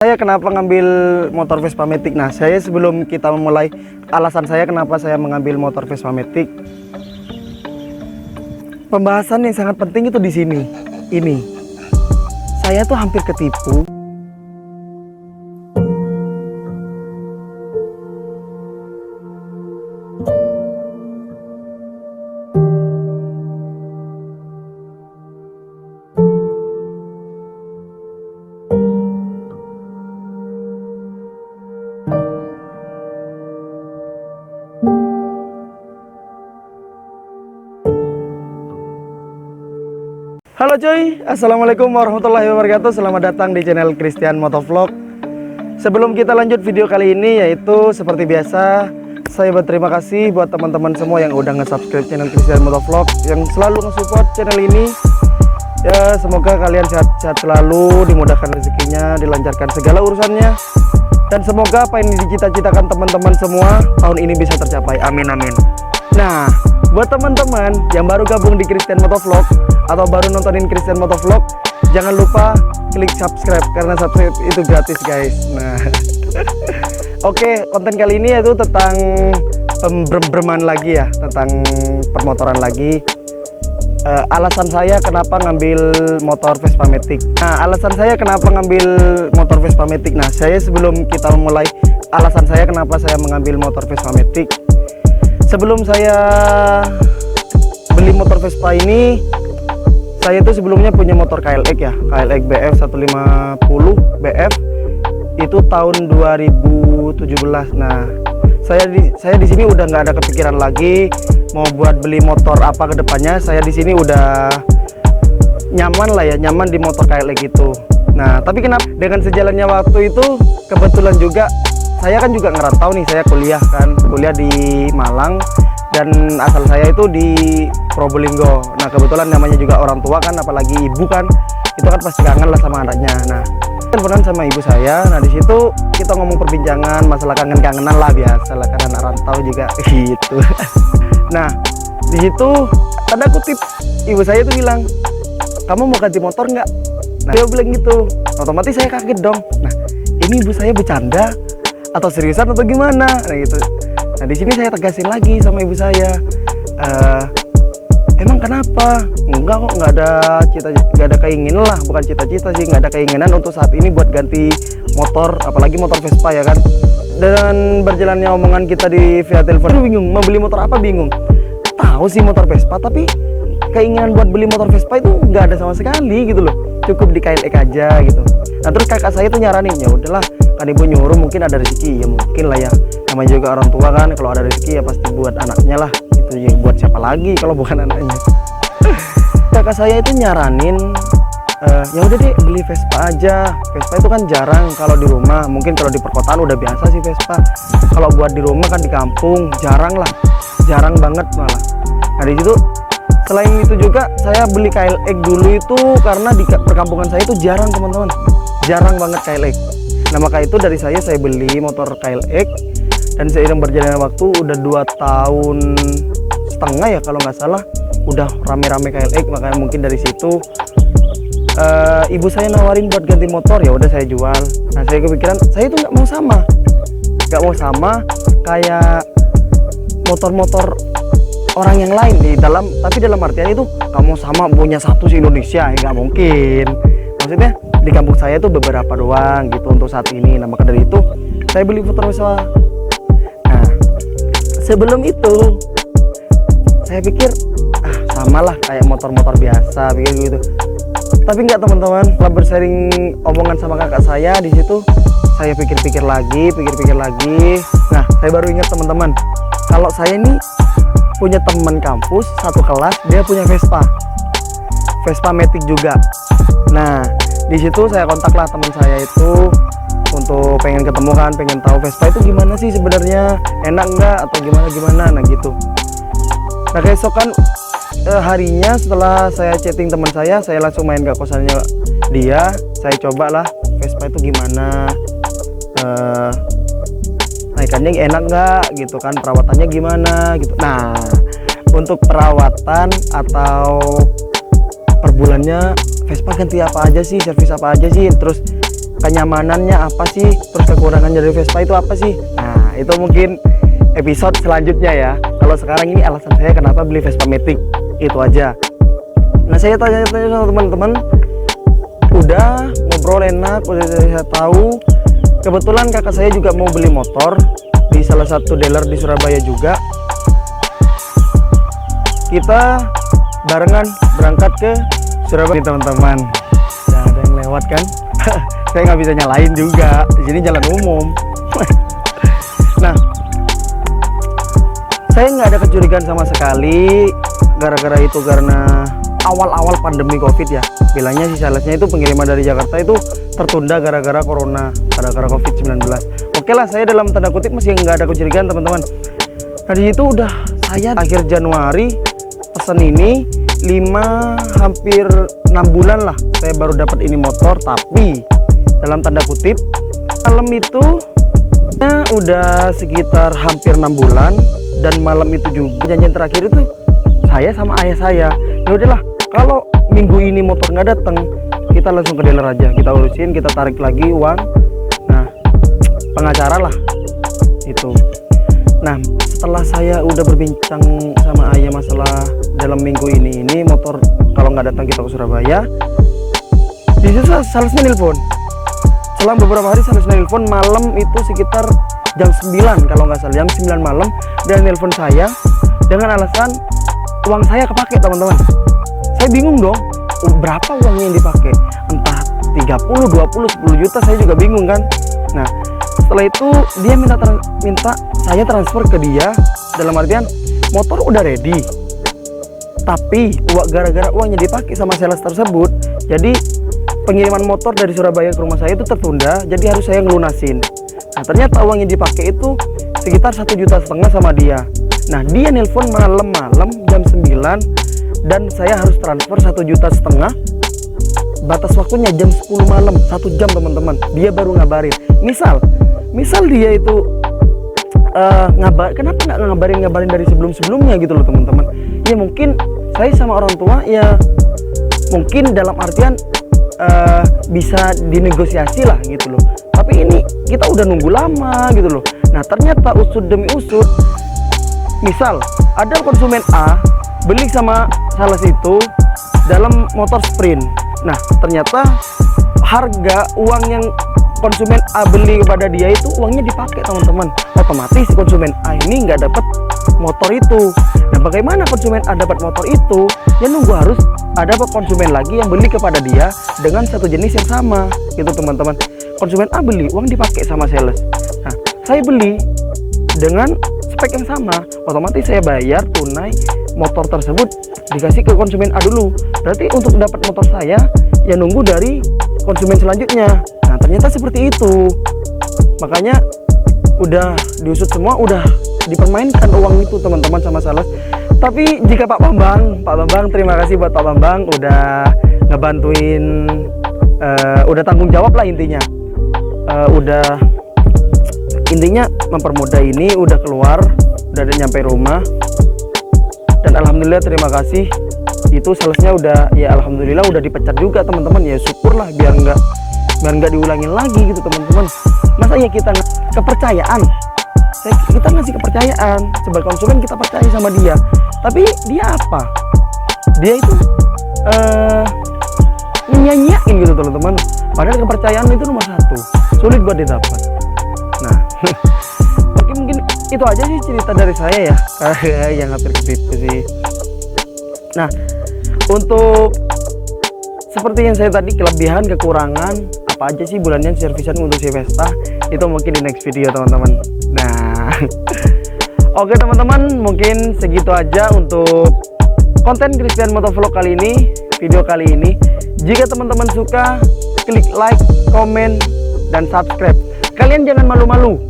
Saya kenapa ngambil motor Vespa Matic? Nah, saya sebelum kita memulai alasan saya kenapa saya mengambil motor Vespa Matic, pembahasan yang sangat penting itu di sini. Ini, saya tuh hampir ketipu. Halo cuy, assalamualaikum warahmatullahi wabarakatuh. Selamat datang di channel Christian Motovlog. Sebelum kita lanjut video kali ini, yaitu seperti biasa, saya berterima kasih buat teman-teman semua yang udah nge-subscribe channel Christian Motovlog, yang selalu nge-support channel ini. Ya, semoga kalian sehat-sehat selalu, dimudahkan rezekinya, dilancarkan segala urusannya, dan semoga apa yang dicita-citakan teman-teman semua tahun ini bisa tercapai. Amin amin. Nah, buat teman-teman yang baru gabung di Christian Motovlog atau baru nontonin Christian Motovlog, jangan lupa klik subscribe karena subscribe itu gratis guys. Nah, oke, konten kali ini yaitu tentang bermain lagi ya, tentang permotoran lagi. Alasan saya kenapa ngambil motor Vespa Matic. Nah, alasan saya kenapa ngambil motor Vespa Matic. Nah, saya sebelum kita memulai alasan saya kenapa saya mengambil motor Vespa Matic. Sebelum saya beli motor Vespa ini, saya itu sebelumnya punya motor KLX ya, KLX BF 150 BF itu tahun 2017. Nah, saya di sini udah nggak ada kepikiran lagi mau buat beli motor apa ke depannya. Saya di sini udah nyaman lah ya, nyaman di motor KLX itu. Nah, tapi kenapa dengan sejalannya waktu itu kebetulan juga saya kan juga ngerantau nih, saya kuliah di Malang dan asal saya itu di Probolinggo. Nah, kebetulan namanya juga orang tua kan, apalagi ibu kan, itu kan pasti kangen lah sama anaknya. Nah, teleponan sama ibu saya. Nah, di situ kita ngomong perbincangan masalah kangen-kangenan lah, biasa lah karena anak rantau juga gitu. Nah, di situ tanda kutip ibu saya tuh bilang, "Kamu mau ganti motor nggak?" Nah, dia bilang gitu. Otomatis saya kaget dong. Nah, ini ibu saya bercanda atau seriusan atau gimana? Nah gitu. Nah, di sini saya tegasin lagi sama ibu saya, emang kenapa? Enggak kok, nggak ada keinginan lah, bukan cita-cita sih, nggak ada keinginan untuk saat ini buat ganti motor, apalagi motor Vespa ya kan. Dan berjalannya omongan kita di via telepon, bingung mau beli motor apa, bingung. Tahu sih motor Vespa, tapi keinginan buat beli motor Vespa itu nggak ada sama sekali gitu loh. Cukup di KLX aja gitu. Nah, terus kakak saya tuh nyaranin, ya udahlah, kan ibu nyuruh mungkin ada rezeki, ya mungkin lah ya, namanya juga orang tua kan, kalau ada rezeki ya pasti buat anaknya lah gitu ya, buat siapa lagi kalau bukan anaknya. Kakak saya itu nyaranin, ya udah deh beli Vespa aja. Vespa itu kan jarang kalau di rumah, mungkin kalau di perkotaan udah biasa sih Vespa, kalau buat di rumah kan di kampung jarang lah, jarang banget malah. Nah, di situ selain itu juga saya beli KLX dulu itu karena di perkampungan saya itu jarang teman-teman, jarang banget KLX. Nah, maka itu dari saya beli motor KLX, dan seiring berjalannya waktu udah 2 tahun setengah ya kalau nggak salah udah rame-rame KLX. Makanya mungkin dari situ ibu saya nawarin buat ganti motor, ya udah saya jual. Nah, saya kepikiran saya itu nggak mau sama kayak motor-motor orang yang lain tapi dalam artian itu kamu sama punya satu di Indonesia, ya nggak mungkin. Maksudnya di kampung saya itu beberapa doang gitu untuk saat ini. Nah, maka dari itu saya beli motor Vespa. Nah, sebelum itu saya pikir samalah kayak motor-motor biasa, pikir gitu. Tapi enggak teman-teman, setelah bersharing omongan sama kakak saya di situ, saya pikir-pikir lagi. Nah, saya baru ingat teman-teman, kalau saya ini punya teman kampus satu kelas, dia punya Vespa Matic juga. Nah, di situ saya kontaklah teman saya itu untuk pengen ketemu kan, pengen tahu Vespa itu gimana sih sebenarnya, enak nggak atau gimana. Nah gitu. Nah, keesokan harinya setelah saya chatting teman saya langsung main ke kosannya dia. Saya cobalah Vespa itu gimana, naikannya enak nggak gitu kan, perawatannya gimana gitu. Nah, untuk perawatan atau per bulannya Vespa ganti apa aja sih, servis apa aja sih, terus kenyamanannya apa sih, terus kekurangan dari Vespa itu apa sih. Nah itu mungkin episode selanjutnya ya. Kalau sekarang ini alasan saya kenapa beli Vespa Matic, itu aja. Nah saya tanya-tanya sama teman-teman, udah ngobrol enak, udah saya tahu. Kebetulan kakak saya juga mau beli motor di salah satu dealer di Surabaya juga. Kita barengan berangkat ke Surabaya teman-teman. Nah, ada yang lewat kan? Saya nggak bisa nyalain juga, di sini jalan umum. Nah, saya nggak ada kecurigaan sama sekali gara-gara itu, karena awal-awal pandemi COVID ya. Bilangnya si salesnya itu pengiriman dari Jakarta itu tertunda gara-gara corona, gara-gara COVID-19. Oke lah, saya dalam tanda kutip masih nggak ada kecurigaan teman-teman. Nah di situ udah saya akhir Januari pesan ini 5 hampir 6 bulan lah saya baru dapat ini motor. Tapi dalam tanda kutip malam itu ya, udah sekitar hampir 6 bulan, dan malam itu juga janjian terakhir itu saya sama ayah saya, ya udahlah kalau minggu ini motor nggak datang kita langsung ke dealer aja, kita urusin, kita tarik lagi uang. Nah pengacara lah itu. Nah setelah saya udah berbincang sama ayah masalah dalam minggu ini motor kalau nggak datang kita ke Surabaya, di situ salesnya nelpon. Selang beberapa hari salesnya nelpon malam itu sekitar jam 9 kalau nggak salah, jam 9 malam, dan nelpon saya dengan alasan uang saya kepake teman-teman. Saya bingung dong, berapa uangnya yang dipakai, entah 30, 20, 10 juta, saya juga bingung kan. Nah setelah itu dia minta saya transfer ke dia, dalam artian motor udah ready, tapi gara-gara uangnya dipakai sama sales tersebut, jadi pengiriman motor dari Surabaya ke rumah saya itu tertunda, jadi harus saya ngelunasin. Nah ternyata uang yang dipakai itu sekitar 1,5 juta sama dia. Nah dia nelpon malam-malam jam 9, dan saya harus transfer 1,5 juta. Batas waktunya jam 10 malam, 1 jam teman-teman, dia baru ngabarin. Misal dia itu kenapa nggak ngabarin dari sebelumnya gitu loh teman-teman. Ya mungkin saya sama orang tua ya mungkin dalam artian bisa dinegosiasi lah gitu loh, tapi ini kita udah nunggu lama gitu loh. Nah ternyata usut demi usut, misal ada konsumen A beli sama sales itu dalam motor sprint. Nah ternyata harga uang yang konsumen A beli kepada dia itu uangnya dipakai teman-teman. Otomatis konsumen A ini nggak dapat motor itu. Nah bagaimana konsumen A dapat motor itu? Ya nunggu harus ada konsumen lagi yang beli kepada dia dengan satu jenis yang sama gitu teman-teman. Konsumen A beli, uang dipakai sama sales. Nah saya beli dengan spek yang sama, otomatis saya bayar tunai motor tersebut dikasih ke konsumen A dulu. Berarti untuk dapat motor saya ya nunggu dari konsumen selanjutnya. Nah ternyata seperti itu, makanya udah diusut semua, udah dipermainkan uang itu teman-teman sama sales. Tapi jika Pak Bambang, terima kasih buat Pak Bambang udah ngebantuin, udah tanggung jawab lah intinya, intinya mempermudah ini, udah keluar, udah nyampe rumah, dan alhamdulillah terima kasih. Itu salesnya udah, ya alhamdulillah udah dipecat juga teman-teman. Ya syukurlah, biar nggak diulangin lagi gitu teman-teman. Masa ya kita kepercayaan, kita ngasih kepercayaan sebagai konsumen, kita percaya sama dia, tapi dia apa? Dia itu nyanyiin gitu teman-teman. Padahal kepercayaan itu nomor 1, sulit buat didapat. Nah oke, mungkin itu aja sih cerita dari saya ya, yang hampir ketipu sih. Nah untuk seperti yang saya tadi, kelebihan kekurangan apa aja sih bulannya servisan untuk si Vespa, itu mungkin di next video teman-teman. Nah oke teman-teman, mungkin segitu aja untuk konten Christian Motovlog kali ini, video kali ini. Jika teman-teman suka, klik like, komen, dan subscribe. Kalian jangan malu-malu,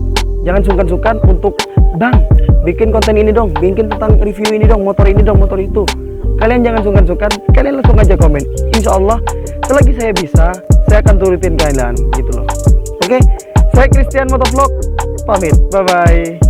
jangan sungkan-sungkan untuk bang bikin konten ini dong, bikin tentang review ini dong, motor ini dong, motor itu. Kalian jangan sungkan-sungkan, kalian langsung aja komen. Insya Allah selagi saya bisa, saya akan turutin kalian gitu loh. Oke, saya Christian Motovlog pamit, bye bye.